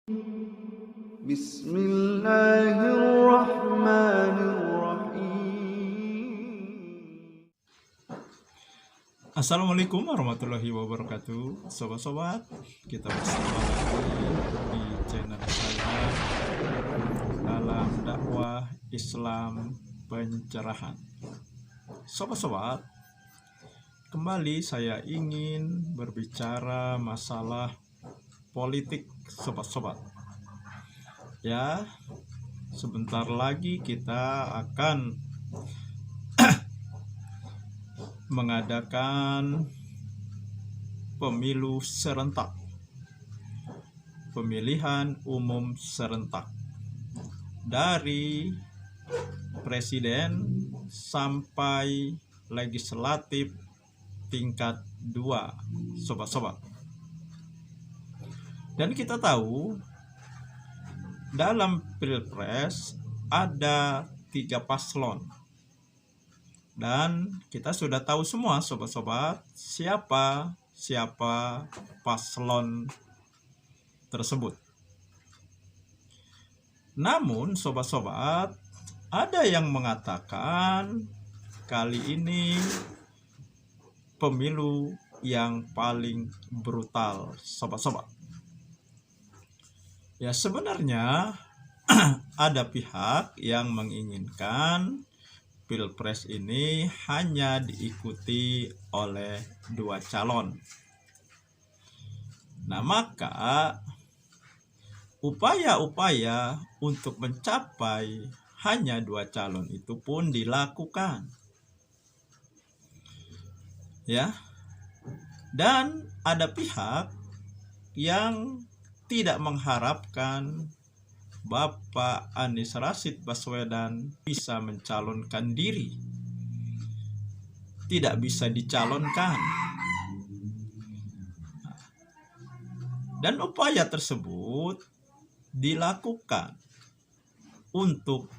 Bismillahirrahmanirrahim. Assalamualaikum warahmatullahi wabarakatuh. Sobat-sobat, kita bersama lagi di channel saya dalam dakwah Islam pencerahan. Sobat-sobat, kembali saya ingin berbicara masalah politik, sobat-sobat. Ya, sebentar lagi kita akan mengadakan pemilu serentak, pemilihan umum serentak dari presiden sampai legislatif tingkat 2, sobat-sobat. Dan kita tahu dalam pilpres ada 3 paslon. Dan kita sudah tahu semua, sobat-sobat, siapa paslon tersebut. Namun, sobat-sobat, ada yang mengatakan kali ini pemilu yang paling brutal, sobat-sobat. Ya, sebenarnya ada pihak yang menginginkan Pilpres ini hanya diikuti oleh 2 calon. Nah, maka upaya-upaya untuk mencapai hanya 2 calon itu pun dilakukan. Ya. Dan ada pihak yang tidak mengharapkan Bapak Anies Rashid Baswedan bisa mencalonkan diri, tidak bisa dicalonkan. Dan upaya tersebut dilakukan untuk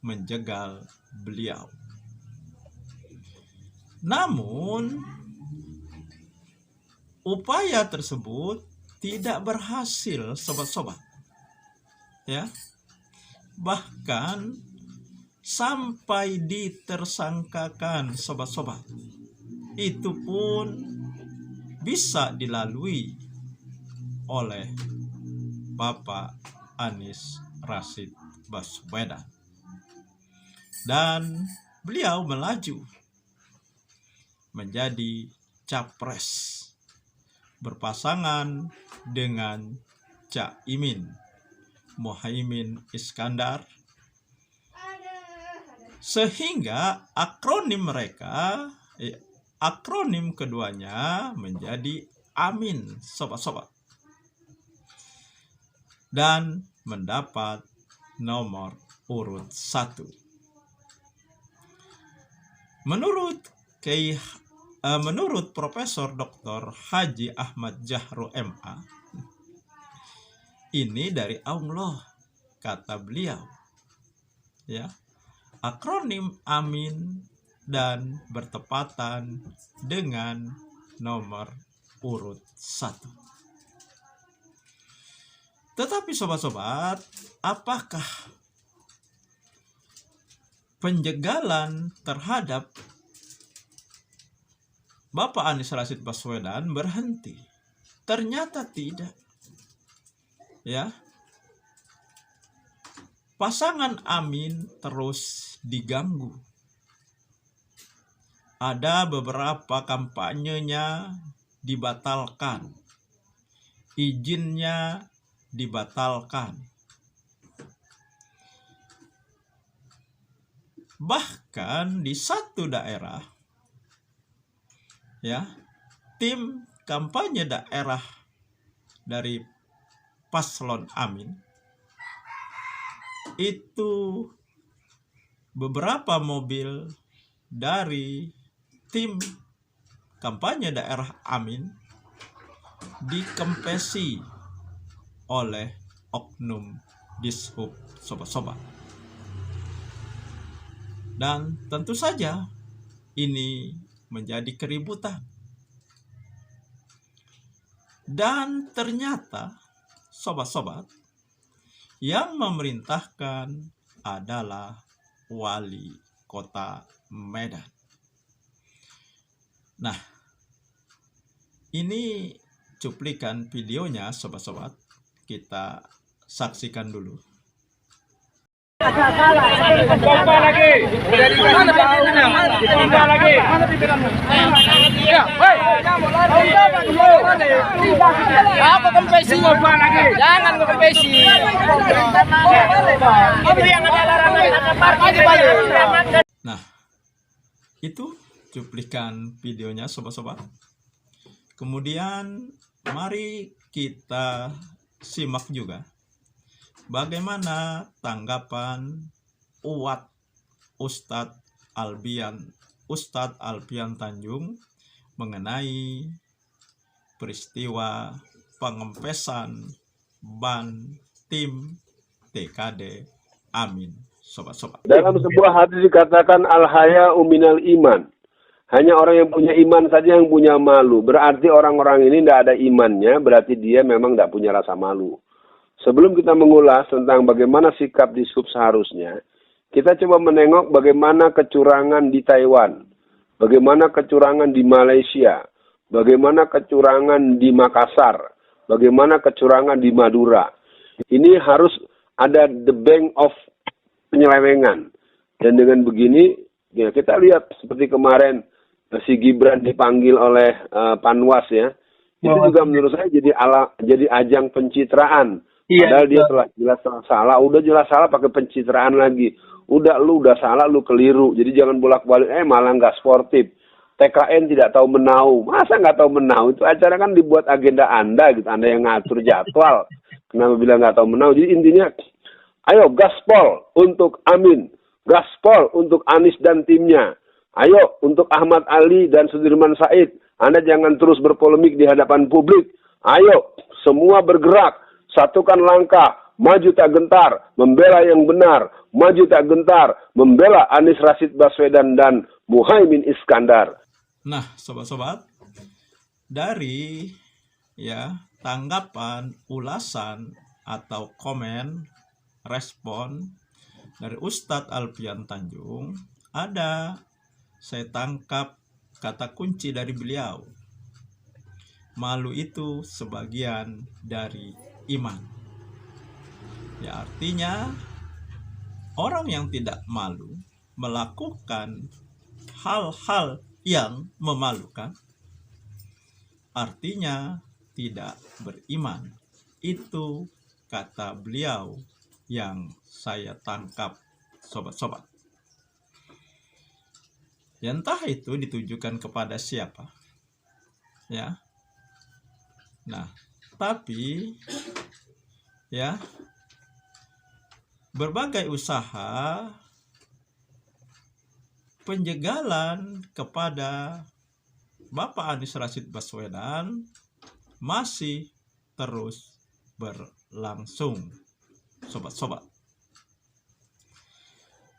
menjegal beliau. Namun, upaya tersebut tidak berhasil, sobat-sobat. Ya, bahkan sampai ditersangkakan, sobat-sobat, itu pun bisa dilalui oleh Bapak Anies Rashid Baswedan, dan beliau melaju menjadi capres berpasangan dengan Caimin Muhaimin Iskandar, sehingga akronim keduanya menjadi AMIN, sobat-sobat, dan mendapat nomor urut 1. Menurut Profesor Dr. Haji Ahmad Jahro MA, ini dari Allah, kata beliau. Ya, akronim AMIN dan bertepatan dengan nomor urut 1. Tetapi sobat-sobat, apakah penjegalan terhadap Bapak Anies Rashid Baswedan berhenti? Ternyata tidak. Ya, pasangan AMIN terus diganggu. Ada beberapa kampanyenya dibatalkan, izinnya dibatalkan. Bahkan di satu daerah, ya, tim kampanye daerah dari paslon AMIN itu beberapa mobil dari tim kampanye daerah AMIN dikempesi oleh oknum Dishub, sobat-sobat. Dan tentu saja ini menjadi keributan. Dan ternyata, sobat-sobat, Yang memerintahkan adalah wali kota Medan. Nah, ini cuplikan videonya sobat-sobat. Kita saksikan dulu. Apa kompesi? Jangan kompesi. Nah, itu cuplikan videonya sobat-sobat. Kemudian mari kita simak juga bagaimana tanggapan Ustadz Albian Tanjung mengenai peristiwa pengempesan ban tim TKD Amin, sobat-sobat. Dalam sebuah hadis dikatakan al-haya'u minal iman. Hanya orang yang punya iman saja yang punya malu. Berarti orang-orang ini tidak ada imannya, berarti dia memang tidak punya rasa malu. Sebelum kita mengulas tentang bagaimana sikap dishub seharusnya, kita coba menengok bagaimana kecurangan di Taiwan, bagaimana kecurangan di Malaysia, bagaimana kecurangan di Makassar, bagaimana kecurangan di Madura. Ini harus ada the bank of penyelewengan. Dan dengan begini, ya kita lihat seperti kemarin si Gibran dipanggil oleh Panwas ya. Itu juga menurut saya jadi ajang pencitraan. Padahal dia telah jelas salah, udah jelas salah pakai pencitraan lagi. Lu udah salah, lu keliru. Jadi jangan bolak-balik, malah nggak sportif. TKN tidak tahu menau. Masa nggak tahu menau? Itu acara kan dibuat agenda Anda gitu. Anda yang ngatur jadwal. Kenapa bilang nggak tahu menau? Jadi intinya, ayo gaspol untuk Amin. Gaspol untuk Anies dan timnya. Ayo untuk Ahmad Ali dan Sudirman Said. Anda jangan terus berpolemik di hadapan publik. Ayo semua bergerak. Satukan langkah. Maju tak gentar. Membela yang benar. Maju tak gentar. Membela Anies Rashid Baswedan dan Muhaimin Iskandar. Nah, sobat-sobat, dari tanggapan, ulasan atau komen, respon dari Ustadz Albian Tanjung, saya tangkap kata kunci dari beliau. Malu itu sebagian dari iman. Ya, artinya orang yang tidak malu melakukan hal-hal yang memalukan, artinya tidak beriman. Itu kata beliau yang saya tangkap, sobat-sobat. Ya, entah itu ditujukan kepada siapa. Ya. Nah, tapi berbagai usaha penjegalan kepada Bapak Anies Rashid Baswedan masih terus berlangsung, sobat-sobat.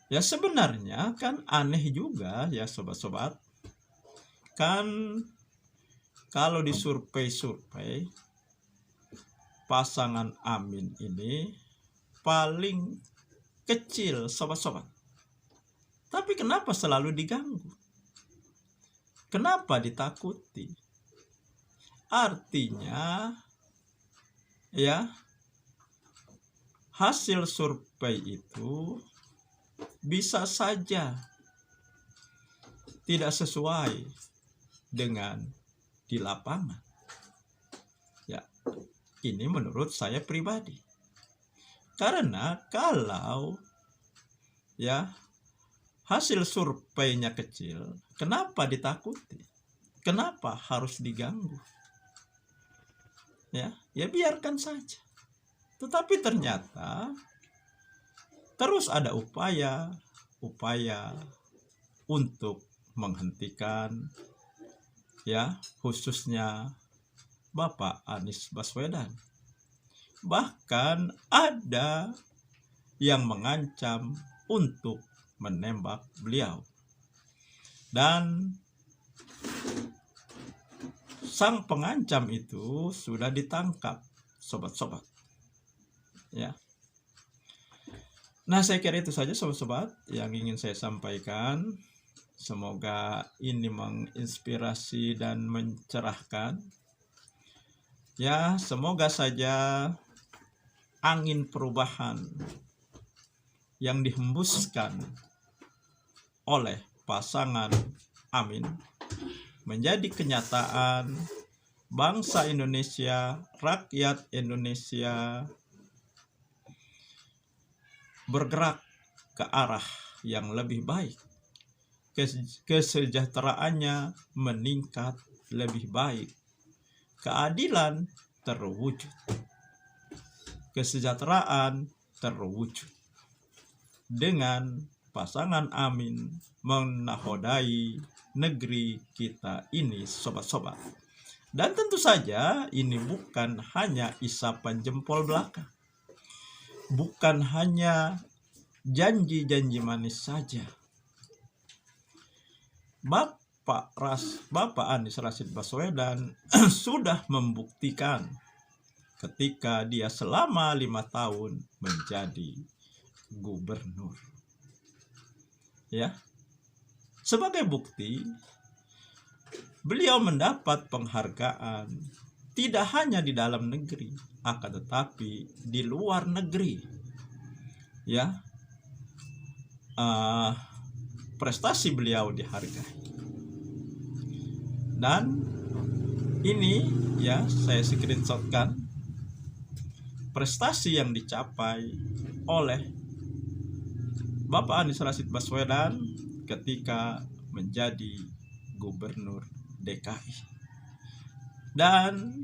Ya, sebenarnya kan aneh juga ya sobat-sobat. Kan kalau di survei pasangan Amin ini paling kecil, sobat-sobat. Tapi kenapa selalu diganggu? Kenapa ditakuti? Artinya hasil survei itu bisa saja tidak sesuai dengan di lapangan. Ya, ini menurut saya pribadi. Karena kalau hasil surveinya kecil, kenapa ditakuti? Kenapa harus diganggu? Ya biarkan saja. Tetapi ternyata terus ada upaya untuk menghentikan khususnya Bapak Anies Baswedan. Bahkan ada yang mengancam untuk menembak beliau. Dan sang pengancam itu sudah ditangkap, sobat-sobat. Ya. Nah, saya kira itu saja sobat-sobat yang ingin saya sampaikan. Semoga ini menginspirasi dan mencerahkan. Ya, semoga saja angin perubahan yang dihembuskan oleh pasangan Amin menjadi kenyataan. Bangsa Indonesia, rakyat Indonesia bergerak ke arah yang lebih baik. Kesejahteraannya meningkat lebih baik. Keadilan terwujud. Kesejahteraan terwujud. Dengan pasangan Amin menakodai negeri kita ini, sobat-sobat. Dan tentu saja ini bukan hanya isapan jempol belaka. Bukan hanya janji-janji manis saja. Bapak Anies Rashid Baswedan sudah membuktikan ketika dia selama 5 tahun menjadi gubernur. Ya. Sebagai bukti, beliau mendapat penghargaan tidak hanya di dalam negeri, akan tetapi di luar negeri. Ya. Prestasi beliau dihargai. Dan ini ya saya screenshotkan prestasi yang dicapai oleh Bapak Anies Rashid Baswedan ketika menjadi gubernur DKI. Dan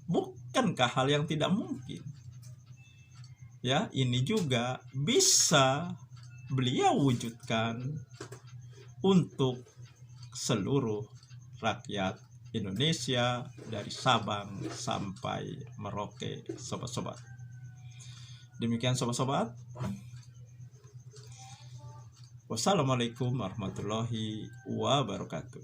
bukankah hal yang tidak mungkin? Ya, ini juga bisa beliau wujudkan untuk seluruh rakyat Indonesia dari Sabang sampai Merauke, sobat-sobat. Demikian sobat-sobat. Wassalamualaikum warahmatullahi wabarakatuh.